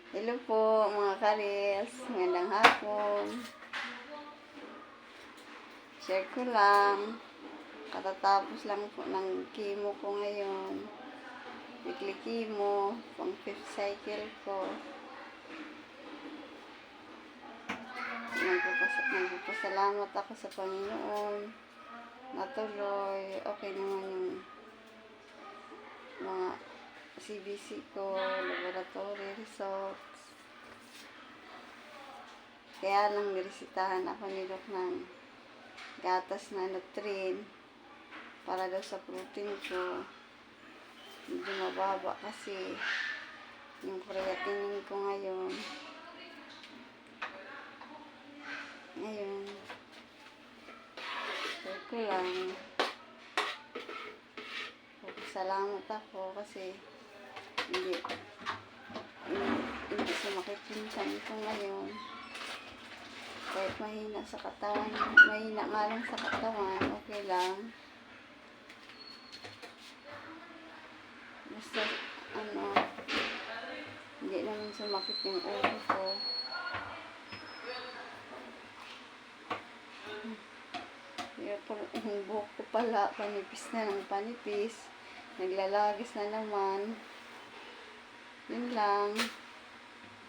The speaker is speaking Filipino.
Hello po mga karis, magandang hapon. Share ko lang, katatapos lang po ng chemo ko ngayon. Weekly chemo, pang 5th cycle ko. Nagpapasalamat ako sa Panginoon. Natuloy, okay naman yung mga CBC ko, laboratory results. Kaya lang niresitahan ako ni Doc ng gatas na Nutrin para daw sa protein ko. Medyo mababa kasi yung creatinine ko ngayon. Share ko lang. Salamat ako kasi hindi sumakit yung tiyan ko ngayon. Kahit mahina sa katawan, mahina nga lang sa katawan, okay lang. Basta, hindi naman sumakit yung ulo ko. Yung buhok ko pala, panipis na ng panipis. Naglalagis na naman. Yun lang.